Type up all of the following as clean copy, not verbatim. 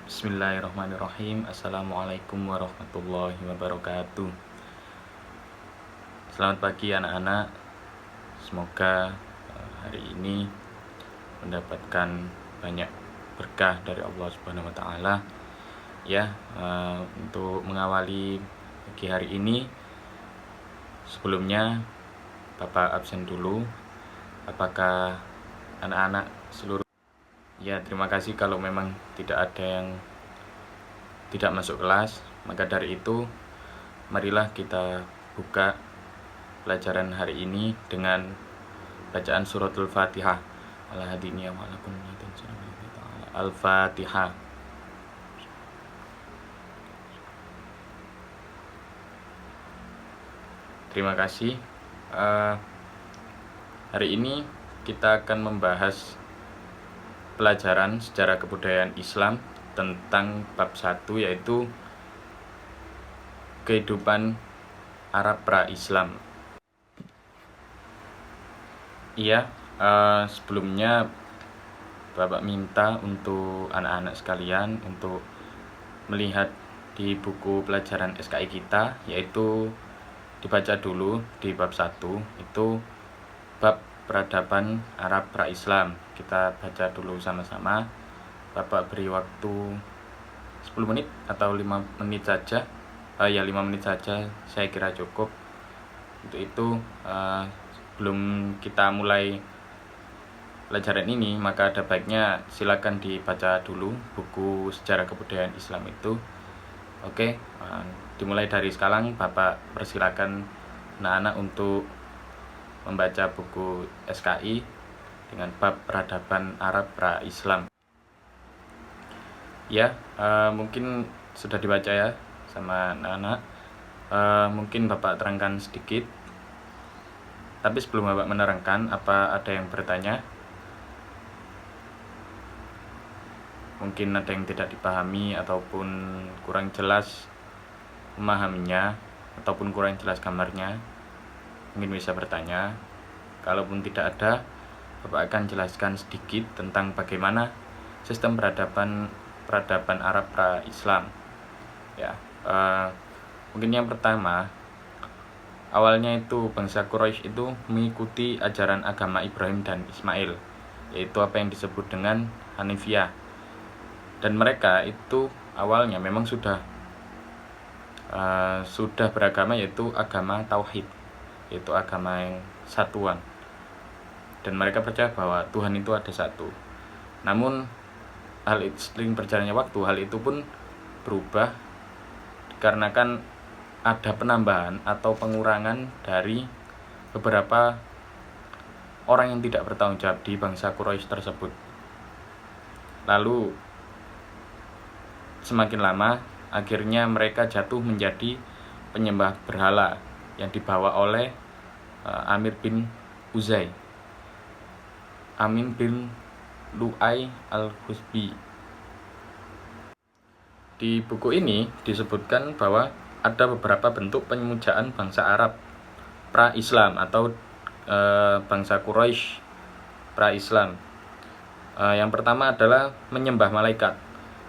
Bismillahirrahmanirrahim. Assalamualaikum warahmatullahi wabarakatuh. Selamat pagi anak-anak. Semoga hari ini mendapatkan banyak berkah dari Allah Subhanahu wa taala. Ya, untuk mengawali pagi hari ini, sebelumnya Bapak absen dulu. Apakah anak-anak seluruh? Ya, terima kasih kalau memang tidak ada yang tidak masuk kelas. Maka dari itu, marilah kita buka pelajaran hari ini dengan bacaan suratul Fatihah. Al-Fatihah. Terima kasih. Hari ini kita akan membahas pelajaran sejarah kebudayaan Islam tentang bab 1, yaitu kehidupan Arab pra-Islam. Iya, sebelumnya Bapak minta untuk anak-anak sekalian untuk melihat di buku pelajaran SKI kita, yaitu dibaca dulu di bab 1, itu bab peradaban Arab pra-Islam. Kita baca dulu sama-sama. Bapak beri waktu 10 menit atau 5 menit saja. 5 menit saja saya kira cukup. Untuk itu, sebelum kita mulai pelajaran ini, maka ada baiknya silakan dibaca dulu buku sejarah kebudayaan Islam itu. Oke, dimulai dari sekarang. Bapak persilakan anak-anak untuk membaca buku SKI dengan bab peradaban Arab pra-Islam. Ya, mungkin sudah dibaca ya sama anak-anak. Mungkin Bapak terangkan sedikit. Tapi sebelum Bapak menerangkan, apa ada yang bertanya? Mungkin ada yang tidak dipahami ataupun kurang jelas memahaminya, ataupun kurang jelas gambarnya. Mungkin bisa bertanya. Kalaupun tidak ada, Bapak akan jelaskan sedikit tentang bagaimana sistem peradaban Arab pra-Islam. Ya, mungkin yang pertama, awalnya itu bangsa Quraisy itu mengikuti ajaran agama Ibrahim dan Ismail, yaitu apa yang disebut dengan Hanifiyah. Dan mereka itu awalnya memang sudah beragama, yaitu agama Tauhid, yaitu agama yang satuan. Dan mereka percaya bahwa Tuhan itu ada satu. Namun seiring berjalannya waktu, hal itu pun berubah dikarenakan ada penambahan atau pengurangan dari beberapa orang yang tidak bertanggung jawab di bangsa Quraisy tersebut. Lalu semakin lama, akhirnya mereka jatuh menjadi penyembah berhala yang dibawa oleh Amir bin Amin bin Lu'ay al-Husbi. Di buku ini disebutkan bahwa ada beberapa bentuk penyemujaan bangsa Arab pra-Islam atau bangsa Quraisy pra-Islam. Yang pertama adalah menyembah malaikat.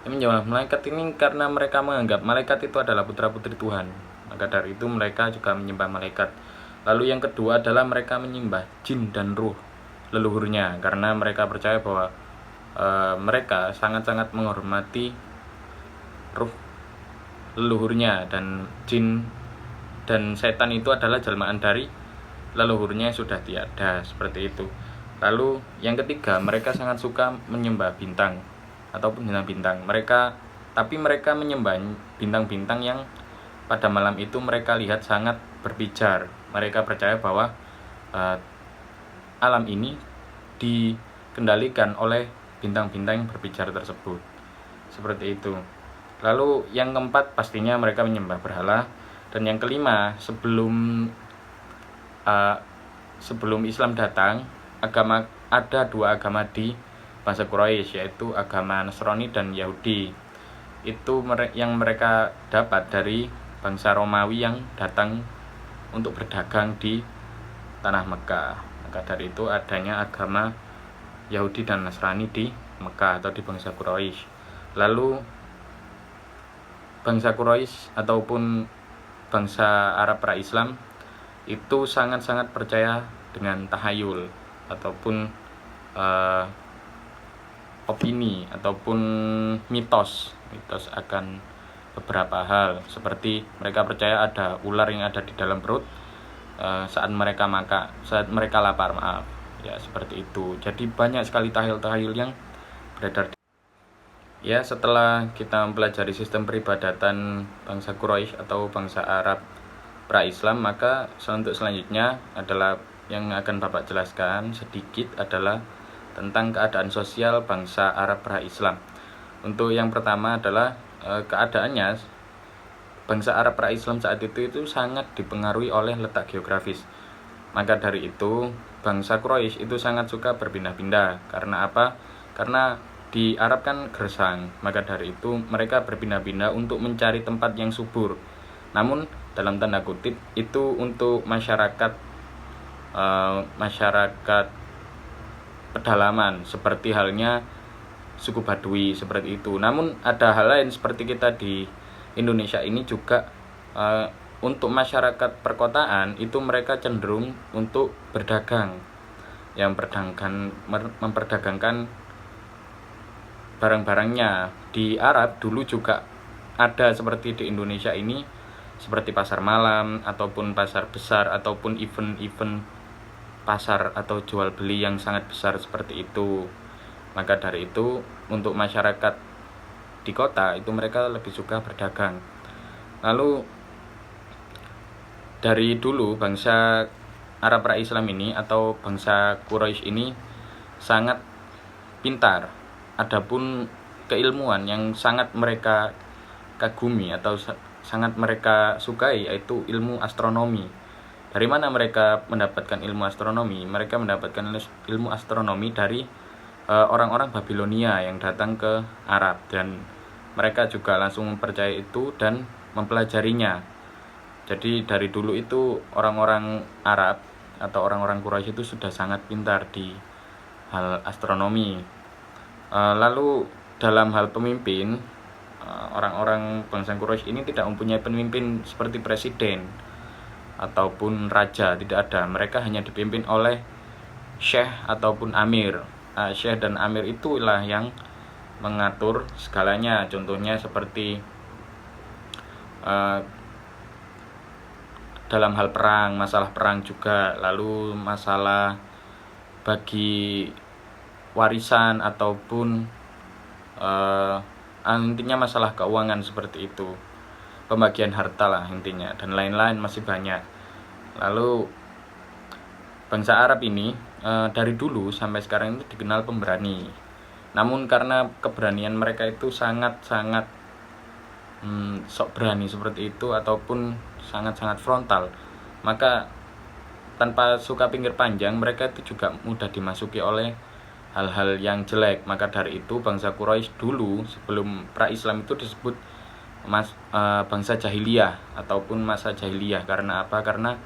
Menyembah malaikat ini karena mereka menganggap malaikat itu adalah putra-putri Tuhan. Maka dari itu mereka juga menyembah malaikat. Lalu yang kedua adalah mereka menyembah jin dan ruh leluhurnya, karena mereka percaya bahwa mereka sangat-sangat menghormati ruh leluhurnya, dan jin dan setan itu adalah jelmaan dari leluhurnya yang sudah tiada, seperti itu. Lalu yang ketiga, mereka sangat suka menyembah bintang ataupun bintang-bintang. Tapi mereka menyembah bintang-bintang yang pada malam itu mereka lihat sangat berpijar. Mereka percaya bahwa alam ini dikendalikan oleh bintang-bintang yang berpijar tersebut. Seperti itu. Lalu yang keempat, pastinya mereka menyembah berhala. Dan yang kelima, sebelum Islam datang, ada dua agama di bangsa Quraisy, yaitu agama Nasrani dan Yahudi. Itu yang mereka dapat dari bangsa Romawi yang datang untuk berdagang di tanah Mekah. Maka dari itu adanya agama Yahudi dan Nasrani di Mekah atau di bangsa Quraisy. Lalu bangsa Quraisy ataupun bangsa Arab pra-Islam itu sangat-sangat percaya dengan tahayul ataupun opini ataupun mitos akan beberapa hal, seperti mereka percaya ada ular yang ada di dalam perut saat mereka lapar, ya seperti itu. Jadi banyak sekali tahayul-tahayul yang beredar. Ya, setelah kita mempelajari sistem peribadatan bangsa Quraisy atau bangsa Arab pra-Islam, maka untuk selanjutnya adalah yang akan Bapak jelaskan sedikit adalah tentang keadaan sosial bangsa Arab pra-Islam. Untuk yang pertama adalah keadaannya bangsa Arab pra-Islam saat itu sangat dipengaruhi oleh letak geografis. Maka dari itu bangsa Quraisy itu sangat suka berpindah-pindah. Karena apa? Karena di Arab kan gersang, maka dari itu mereka berpindah-pindah untuk mencari tempat yang subur. Namun dalam tanda kutip itu untuk masyarakat pedalaman, seperti halnya suku Badui seperti itu. Namun ada hal lain seperti kita di Indonesia ini juga untuk masyarakat perkotaan itu mereka cenderung untuk berdagang, yang memperdagangkan barang-barangnya. Di Arab dulu juga ada seperti di Indonesia ini, seperti pasar malam ataupun pasar besar ataupun event-event pasar atau jual beli yang sangat besar seperti itu. Maka dari itu untuk masyarakat di kota itu mereka lebih suka berdagang. Lalu dari dulu bangsa Arab pra-Islam ini atau bangsa Quraisy ini sangat pintar. Adapun keilmuan yang sangat mereka kagumi atau sangat mereka sukai yaitu ilmu astronomi. Dari mana mereka mendapatkan ilmu astronomi? Mereka mendapatkan ilmu astronomi dari orang-orang Babilonia yang datang ke Arab, dan mereka juga langsung mempercayai itu dan mempelajarinya. Jadi dari dulu itu orang-orang Arab atau orang-orang Quraisy itu sudah sangat pintar di hal astronomi. Lalu dalam hal pemimpin, orang-orang bangsa Quraisy ini tidak mempunyai pemimpin seperti presiden ataupun raja, tidak ada. Mereka hanya dipimpin oleh syekh ataupun amir. Syekh dan amir itulah yang mengatur segalanya. Contohnya seperti dalam hal perang, masalah perang juga, lalu masalah bagi warisan ataupun intinya masalah keuangan seperti itu, pembagian harta lah intinya, dan lain-lain masih banyak. Lalu bangsa Arab ini dari dulu sampai sekarang itu dikenal pemberani. Namun karena keberanian mereka itu sangat-sangat sok berani seperti itu ataupun sangat-sangat frontal, maka tanpa suka pinggir panjang mereka itu juga mudah dimasuki oleh hal-hal yang jelek. Maka dari itu bangsa Quraisy dulu sebelum pra-Islam itu disebut bangsa jahiliyah ataupun masa jahiliyah. Karena apa? Karena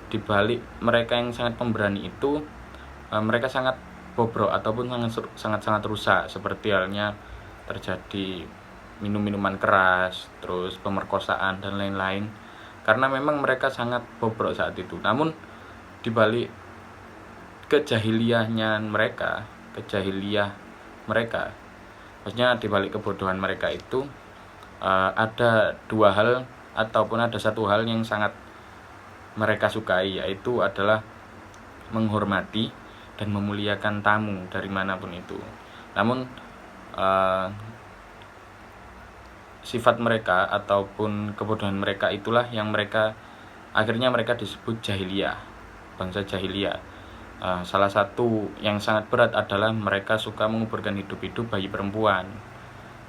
dibalik mereka yang sangat pemberani itu mereka sangat bobrok ataupun sangat rusak, seperti halnya terjadi minum-minuman keras, terus pemerkosaan dan lain-lain, karena memang mereka sangat bobrok saat itu. Namun dibalik kejahiliah mereka, maksudnya dibalik kebodohan mereka itu ada dua hal ataupun ada satu hal yang sangat mereka sukai, yaitu adalah menghormati dan memuliakan tamu dari manapun itu. Namun sifat mereka ataupun kebodohan mereka itulah yang akhirnya mereka disebut jahiliyah, bangsa jahiliyah. Salah satu yang sangat berat adalah mereka suka menguburkan hidup-hidup bayi perempuan.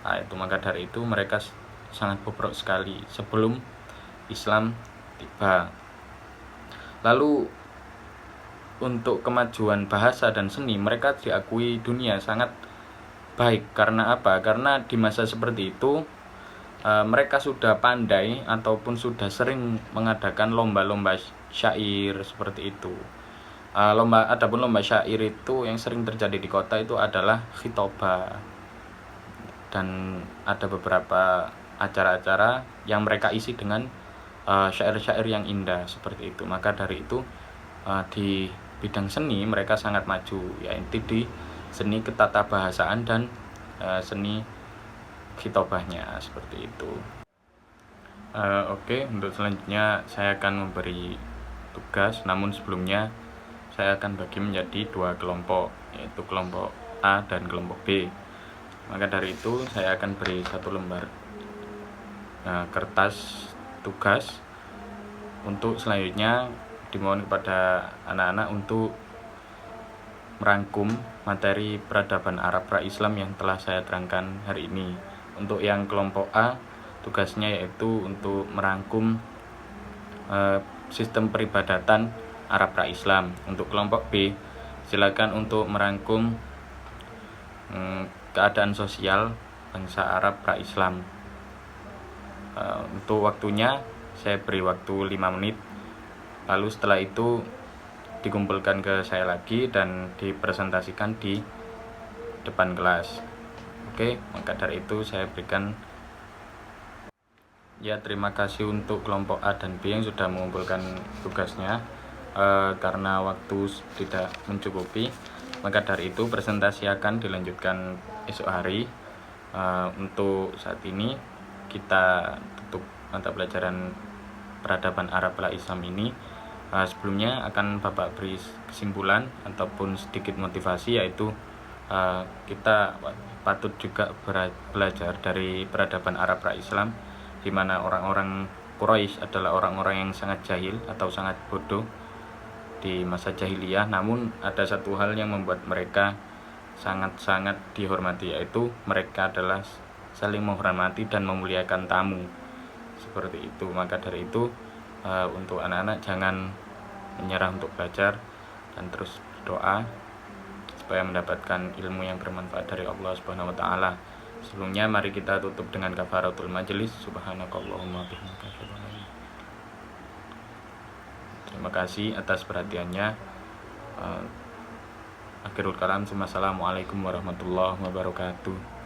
Itu maka dari itu mereka sangat bobrok sekali sebelum Islam tiba. Lalu untuk kemajuan bahasa dan seni mereka diakui dunia sangat baik. Karena apa? Karena di masa seperti itu mereka sudah pandai ataupun sudah sering mengadakan lomba-lomba syair seperti itu. Adapun lomba syair itu yang sering terjadi di kota itu adalah khitobah, dan ada beberapa acara-acara yang mereka isi dengan syair-syair yang indah seperti itu. Maka dari itu di bidang seni mereka sangat maju, yaitu di seni ketatabahasaan dan seni khitobahnya seperti itu. Oke, untuk selanjutnya saya akan memberi tugas, namun sebelumnya saya akan bagi menjadi 2 kelompok, yaitu kelompok A dan kelompok B. Maka dari itu saya akan beri 1 lembar kertas tugas. Untuk selanjutnya dimohon kepada anak-anak untuk merangkum materi peradaban Arab pra-Islam yang telah saya terangkan hari ini. Untuk yang kelompok A, tugasnya yaitu untuk merangkum sistem peribadatan Arab pra-Islam. Untuk kelompok B, silakan untuk merangkum keadaan sosial bangsa Arab pra-Islam. Untuk waktunya saya beri waktu 5 menit. Lalu setelah itu dikumpulkan ke saya lagi dan dipresentasikan di depan kelas. Oke, maka dari itu saya berikan terima kasih untuk kelompok A dan B yang sudah mengumpulkan tugasnya. Karena waktu tidak mencukupi, maka dari itu presentasi akan dilanjutkan esok hari. Untuk saat ini kita tutup mata pelajaran peradaban Arab pra-Islam ini. Sebelumnya akan Bapak beri kesimpulan ataupun sedikit motivasi, yaitu kita patut juga belajar dari peradaban Arab pra-Islam, di mana orang-orang Quraisy adalah orang-orang yang sangat jahil atau sangat bodoh di masa jahiliyah. Namun ada satu hal yang membuat mereka sangat-sangat dihormati, yaitu mereka adalah saling menghormati dan memuliakan tamu seperti itu. Maka dari itu untuk anak-anak jangan menyerah untuk belajar dan terus berdoa supaya mendapatkan ilmu yang bermanfaat dari Allah Subhanahu wa taala. Sebelumnya mari kita tutup dengan kafaratul majelis. Subhanakallahumma bihamdika asyhadu an la ilaha illa anta. Terima kasih atas perhatiannya. Akhirul kalam, assalamualaikum warahmatullahi wabarakatuh.